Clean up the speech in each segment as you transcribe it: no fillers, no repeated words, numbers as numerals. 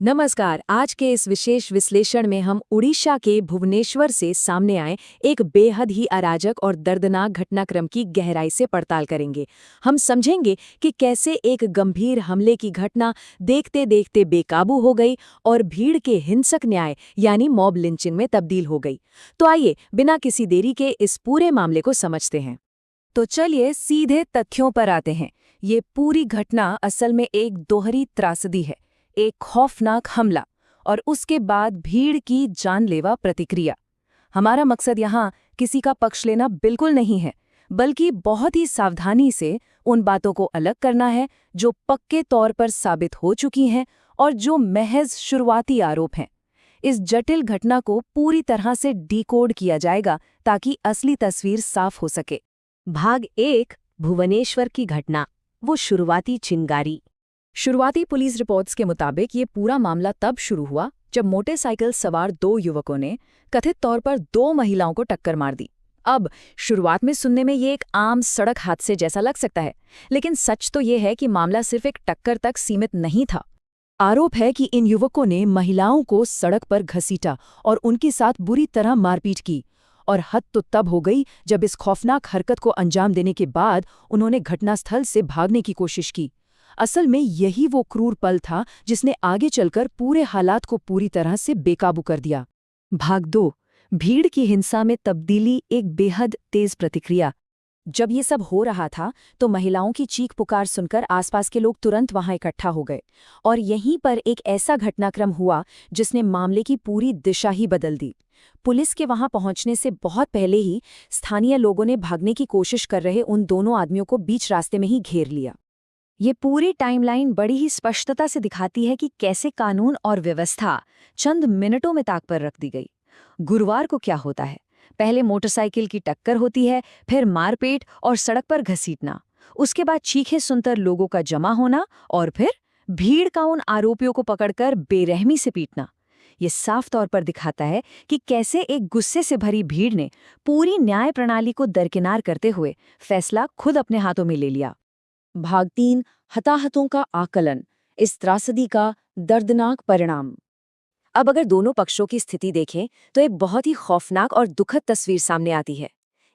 नमस्कार। आज के इस विशेष विश्लेषण में हम उड़ीसा के भुवनेश्वर से सामने आए एक बेहद ही अराजक और दर्दनाक घटनाक्रम की गहराई से पड़ताल करेंगे। हम समझेंगे कि कैसे एक गंभीर हमले की घटना देखते देखते बेकाबू हो गई और भीड़ के हिंसक न्याय यानी मॉब लिंचिंग में तब्दील हो गई। तो आइए बिना किसी देरी के इस पूरे मामले को समझते हैं। तो चलिए सीधे तथ्यों पर आते हैं। ये पूरी घटना असल में एक दोहरी त्रासदी है, एक खौफनाक हमला और उसके बाद भीड़ की जानलेवा प्रतिक्रिया। हमारा मकसद यहाँ किसी का पक्ष लेना बिल्कुल नहीं है, बल्कि बहुत ही सावधानी से उन बातों को अलग करना है जो पक्के तौर पर साबित हो चुकी हैं और जो महज शुरुआती आरोप हैं। इस जटिल घटना को पूरी तरह से डिकोड किया जाएगा ताकि असली तस्वीर साफ हो सके। भाग 1, भुवनेश्वर की घटना, वो शुरुआती चिंगारी। शुरुआती पुलिस रिपोर्ट्स के मुताबिक ये पूरा मामला तब शुरू हुआ जब मोटरसाइकिल सवार 2 युवकों ने कथित तौर पर 2 महिलाओं को टक्कर मार दी। अब शुरुआत में सुनने में ये एक आम सड़क हादसे जैसा लग सकता है, लेकिन सच तो ये है कि मामला सिर्फ एक टक्कर तक सीमित नहीं था। आरोप है कि इन युवकों ने महिलाओं को सड़क पर घसीटा और उनके साथ बुरी तरह मारपीट की। और हद तो तब हो गई जब इस खौफनाक हरकत को अंजाम देने के बाद उन्होंने घटनास्थल से भागने की कोशिश की। असल में यही वो क्रूर पल था जिसने आगे चलकर पूरे हालात को पूरी तरह से बेकाबू कर दिया। भाग 2, भीड़ की हिंसा में तब्दीली, एक बेहद तेज प्रतिक्रिया। जब ये सब हो रहा था तो महिलाओं की चीख पुकार सुनकर आसपास के लोग तुरंत वहां इकट्ठा हो गए और यहीं पर एक ऐसा घटनाक्रम हुआ जिसने मामले की पूरी दिशा ही बदल दी। पुलिस के वहां पहुंचने से बहुत पहले ही स्थानीय लोगों ने भागने की कोशिश कर रहे उन दोनों आदमियों को बीच रास्ते में ही घेर लिया। ये पूरी टाइमलाइन बड़ी ही स्पष्टता से दिखाती है कि कैसे कानून और व्यवस्था चंद मिनटों में ताक पर रख दी गई। गुरुवार को क्या होता है? पहले मोटरसाइकिल की टक्कर होती है, फिर मारपीट और सड़क पर घसीटना, उसके बाद चीखें सुनकर लोगों का जमा होना और फिर भीड़ का उन आरोपियों को पकड़कर बेरहमी से पीटना। ये साफ तौर पर दिखाता है कि कैसे एक गुस्से से भरी भीड़ ने पूरी न्याय प्रणाली को दरकिनार करते हुए फैसला खुद अपने हाथों में ले लिया। भाग 3, हताहतों का आकलन, इस त्रासदी का दर्दनाक परिणाम। अब अगर दोनों पक्षों की स्थिति देखें तो एक बहुत ही खौफनाक और दुखद तस्वीर सामने आती है।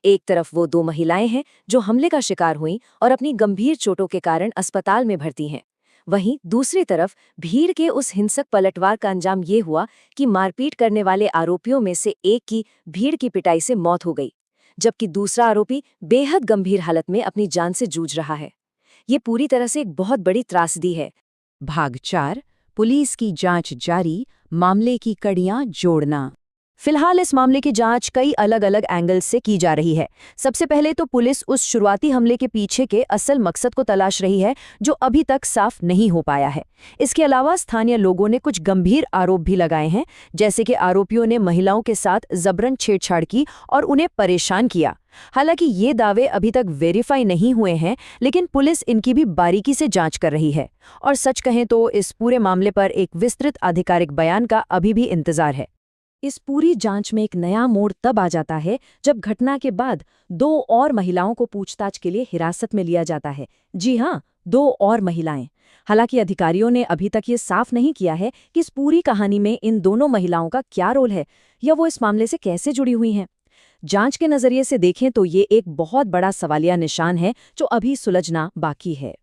एक तरफ वो 2 महिलाएं हैं जो हमले का शिकार हुईं और अपनी गंभीर चोटों के कारण अस्पताल में भर्ती हैं। वहीं दूसरी तरफ भीड़ के उस हिंसक पलटवार का अंजाम ये हुआ कि मारपीट करने वाले आरोपियों में से एक की भीड़ की पिटाई से मौत हो गई, जबकि दूसरा आरोपी बेहद गंभीर हालत में अपनी जान से जूझ रहा है। ये पूरी तरह से एक बहुत बड़ी त्रासदी है। भाग 4, पुलिस की जांच जारी, मामले की कड़ियां जोड़ना। फिलहाल इस मामले की जांच कई अलग अलग एंगल्स से की जा रही है। सबसे पहले तो पुलिस उस शुरुआती हमले के पीछे के असल मकसद को तलाश रही है जो अभी तक साफ नहीं हो पाया है। इसके अलावा स्थानीय लोगों ने कुछ गंभीर आरोप भी लगाए हैं, जैसे कि आरोपियों ने महिलाओं के साथ जबरन छेड़छाड़ की और उन्हें परेशान किया। हालांकि ये दावे अभी तक वेरीफाई नहीं हुए हैं, लेकिन पुलिस इनकी भी बारीकी से जांच कर रही है। और सच कहें तो इस पूरे मामले पर एक विस्तृत आधिकारिक बयान का अभी भी इंतजार है। इस पूरी जांच में एक नया मोड़ तब आ जाता है जब घटना के बाद 2 और महिलाओं को पूछताछ के लिए हिरासत में लिया जाता है। जी हाँ, 2 और महिलाएं। हालांकि अधिकारियों ने अभी तक ये साफ नहीं किया है कि इस पूरी कहानी में इन दोनों महिलाओं का क्या रोल है या वो इस मामले से कैसे जुड़ी हुई हैं। जांच के नजरिए से देखें तो ये एक बहुत बड़ा सवालिया निशान है जो अभी सुलझना बाकी है।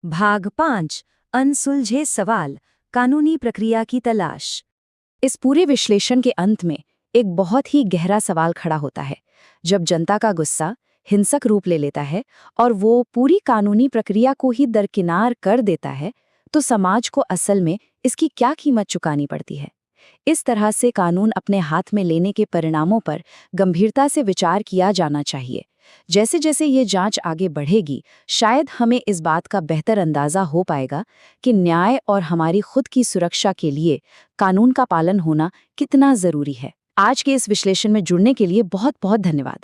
भाग 5, अनसुलझे सवाल, कानूनी प्रक्रिया की तलाश। इस पूरे विश्लेषण के अंत में एक बहुत ही गहरा सवाल खड़ा होता है। जब जनता का गुस्सा हिंसक रूप ले लेता है और वो पूरी कानूनी प्रक्रिया को ही दरकिनार कर देता है, तो समाज को असल में इसकी क्या कीमत चुकानी पड़ती है? इस तरह से कानून अपने हाथ में लेने के परिणामों पर गंभीरता से विचार किया जाना चाहिए। जैसे जैसे ये जांच आगे बढ़ेगी, शायद हमें इस बात का बेहतर अंदाजा हो पाएगा कि न्याय और हमारी खुद की सुरक्षा के लिए कानून का पालन होना कितना जरूरी है। आज के इस विश्लेषण में जुड़ने के लिए बहुत बहुत धन्यवाद।